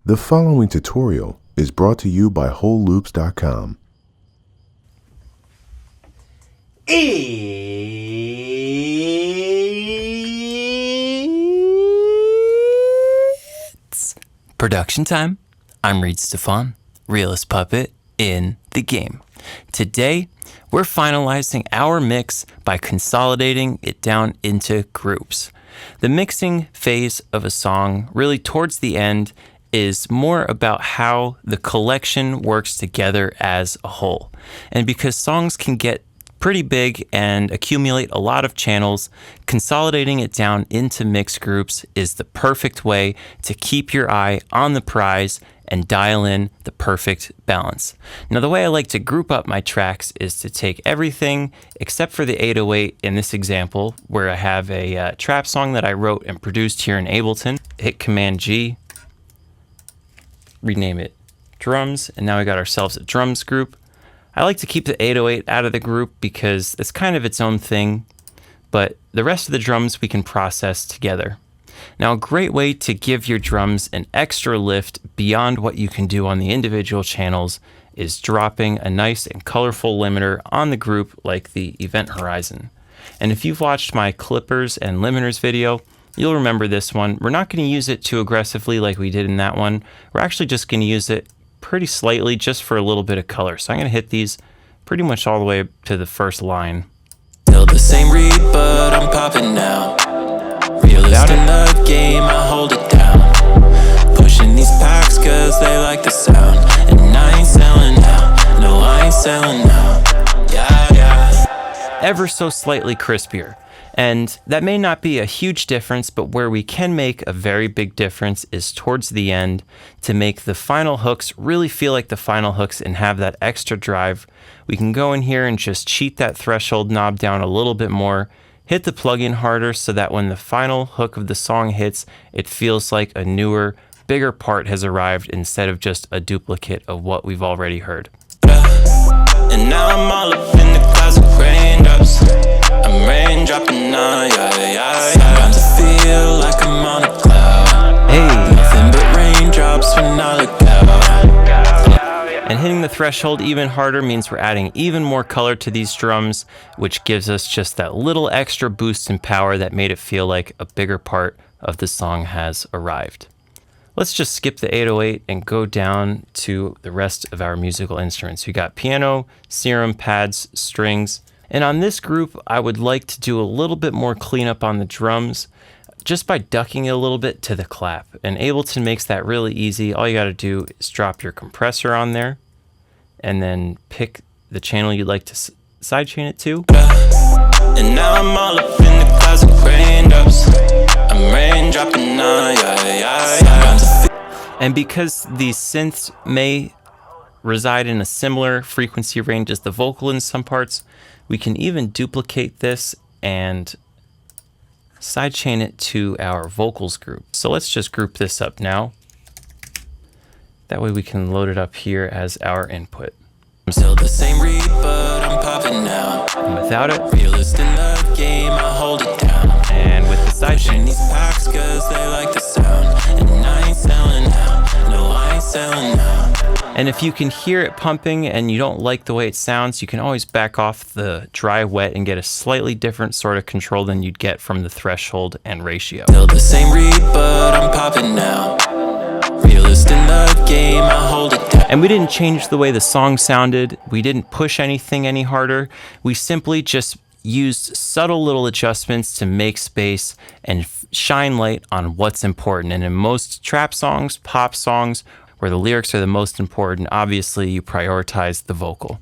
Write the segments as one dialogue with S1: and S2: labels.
S1: The following tutorial is brought to you by WholeLoops.com.
S2: It's production time. I'm Reid Stefan, Realest puppet in the game. Today, we're finalizing our mix by consolidating it down into groups. The mixing phase of a song, really towards the end, is more about how the collection works together as a whole. And because songs can get pretty big and accumulate a lot of channels, consolidating it down into mix groups is the perfect way to keep your eye on the prize and dial in the perfect balance. Now, the way I like to group up my tracks is to take everything except for the 808 in this example, where I have a trap song that I wrote and produced here in Ableton. Hit Command G, rename it drums, and now we got ourselves a drums group. I like to keep the 808 out of the group because it's kind of its own thing, but the rest of the drums we can process together. Now, a great way to give your drums an extra lift beyond what you can do on the individual channels is dropping a nice and colorful limiter on the group like the event horizon. And if you've watched my clippers and limiters video, you'll remember this one. We're not going to use it too aggressively like we did in that one. We're actually just going to use it pretty slightly just for a little bit of color. So I'm going to hit these pretty much all the way to the first line.
S3: Still the same Reid, but I'm popping now. Realest in the game, I hold it down. Pushing these packs cause they like the sound. And I ain't selling out, no I ain't selling out. Yeah.
S2: Ever so slightly crispier. And that may not be a huge difference, but where we can make a very big difference is towards the end to make the final hooks really feel like the final hooks and have that extra drive. We can go in here and just cheat that threshold knob down a little bit more, hit the plugin harder so that when the final hook of the song hits, it feels like a newer, bigger part has arrived instead of just a duplicate of what we've already heard.
S3: And now I'm all up in the clouds of raindrops. I'm raindropping now, About to feel like I'm on a cloud.
S2: Hey!
S3: Nothing but raindrops when I look out.
S2: And hitting the threshold even harder means we're adding even more color to these drums, which gives us just that little extra boost in power that made it feel like a bigger part of the song has arrived. Let's just skip the 808 and go down to the rest of our musical instruments. We got piano, serum, pads, strings. And on this group, I would like to do a little bit more cleanup on the drums just by ducking it a little bit to the clap. And Ableton makes that really easy. All you got to do is drop your compressor on there and then pick the channel you'd like to sidechain it to.
S3: And now I'm all up in the clouds of raindrops. I'm raindropping now,
S2: And because these synths may reside in a similar frequency range as the vocal in some parts, we can even duplicate this and sidechain it to our vocals group. So let's just group this up now. That way we can load it up here as our input.
S3: I'm still the same Reid, but I'm popping now.
S2: And without it,
S3: Realest in the game, I hold it down.
S2: and with the sidechain.
S3: These packs cause they like the sound. And I ain't selling out, no I ain't selling out.
S2: And if you can hear it pumping and you don't like the way it sounds, you can always back off the dry wet and get a slightly different sort of control than you'd get from the threshold and ratio.
S3: Still the same Reid, but I'm popping now. Realest in the game, I hold it down.
S2: And we didn't change the way the song sounded. We didn't push anything any harder. We simply just used subtle little adjustments to make space and shine light on what's important. And in most trap songs, pop songs, where the lyrics are the most important, obviously you prioritize the vocal.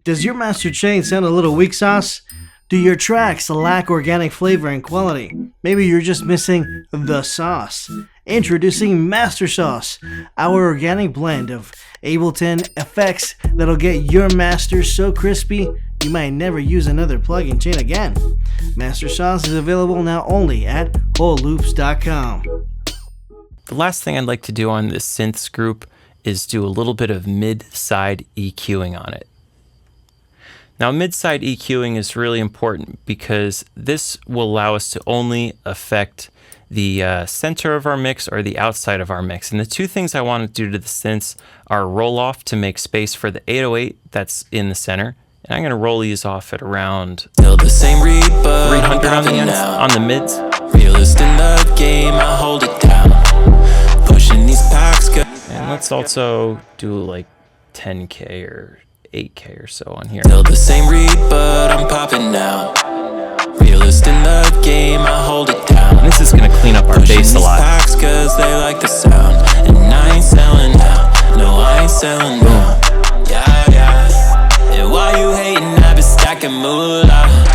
S4: Does your master chain sound a little weak sauce? Do your tracks lack organic flavor and quality? Maybe you're just missing the sauce. Introducing Master Sauce, our organic blend of Ableton effects that'll get your master so crispy you might never use another plugin chain again. Master Sauce is available now only at WholeLoops.com.
S2: The last thing I'd like to do on this synths group is do a little bit of mid-side EQing on it. Now, mid-side EQing is really important because this will allow us to only affect the center of our mix or the outside of our mix. And the two things I want to do to the synths are roll off to make space for the 808 that's in the center. And I'm going to roll these off at around
S3: Still the same Reid, but
S2: 300 on the ends,
S3: now.
S2: on the mids.
S3: Realest in the game, I hold it down. Pushing these packs,
S2: And let's also do like 10K or 8K or so on here.
S3: still the same Reid, but I'm popping now. Realest in the game, I hold it down.
S2: And this is going to clean up our
S3: Pushing
S2: bass a
S3: these
S2: lot.
S3: packs 'cause they like the sound. And I ain't selling now. No, I ain't selling now. Yeah, yeah. And why you hating? I been stacking moolah.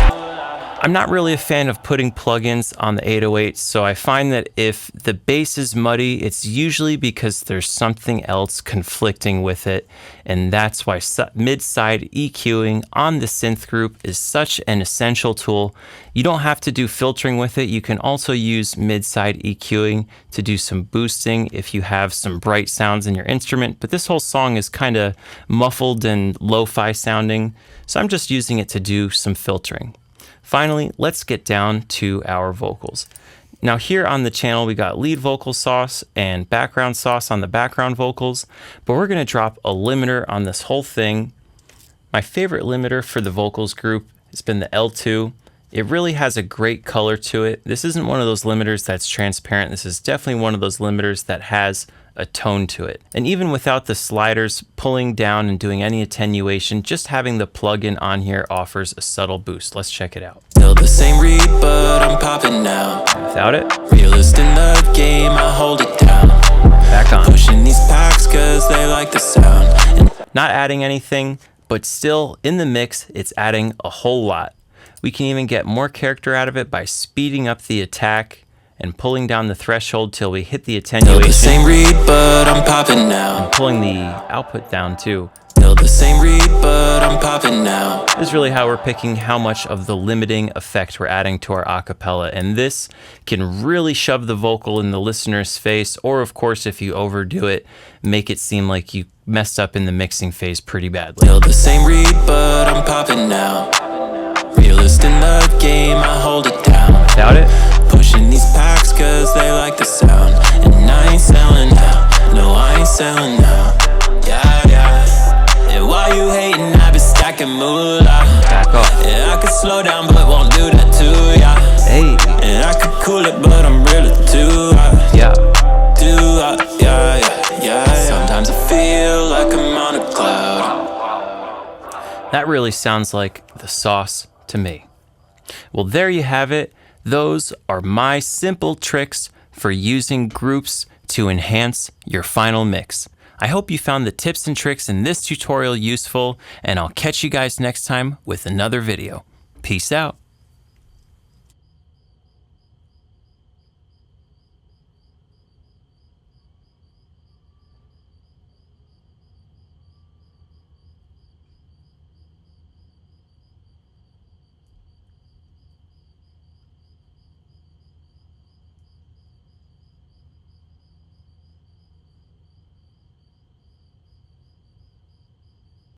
S2: I'm not really a fan of putting plugins on the 808, so I find that if the bass is muddy, it's usually because there's something else conflicting with it, and that's why mid-side EQing on the synth group is such an essential tool. You don't have to do filtering with it. You can also use mid-side EQing to do some boosting if you have some bright sounds in your instrument, but this whole song is kind of muffled and lo-fi sounding, so I'm just using it to do some filtering. Finally, let's get down to our vocals. Now here on the channel, we got lead vocal sauce and background sauce on the background vocals, but we're gonna drop a limiter on this whole thing. My favorite limiter for the vocals group has been the L2. It really has a great color to it. This isn't one of those limiters that's transparent. This is definitely one of those limiters that has a tone to it. And even without the sliders pulling down and doing any attenuation, just having the plugin on here offers a subtle boost. Let's check it out.
S3: Still the same Reid, but I'm popping now.
S2: Without it,
S3: Realest in the game, I hold it down.
S2: back on.
S3: Pushing these packs 'cause they like the sound. And
S2: Not adding anything, but still in the mix, it's adding a whole lot. We can even get more character out of it by speeding up the attack and pulling down the threshold till we hit the
S3: still the
S2: attenuation,
S3: same Reid, but I'm popping now.
S2: pulling the output down too.
S3: Still the same Reid, but I'm popping now.
S2: This is really how we're picking how much of the limiting effect we're adding to our acapella, and this can really shove the vocal in the listener's face, or of course if you overdo it, make it seem like you messed up in the mixing phase pretty badly.
S3: Still the same Reid, but I'm popping now. Realest in the game, I hold it down.
S2: Without it,
S3: Pushing these packs 'cause they like the sound. And I ain't selling now. No, I ain't selling now. Yeah, yeah. And why you hating? I been stacking moolah.
S2: back off.
S3: And I could slow down, but won't do that to ya.
S2: Hey,
S3: And I could cool it, but I'm really too hot.
S2: yeah.
S3: Too hot, yeah, yeah, yeah. Sometimes I feel like I'm on a cloud.
S2: That really sounds like the sauce to me. Well, there you have it. Those are my simple tricks for using groups to enhance your final mix. I hope you found the tips and tricks in this tutorial useful, and I'll catch you guys next time with another video. Peace out.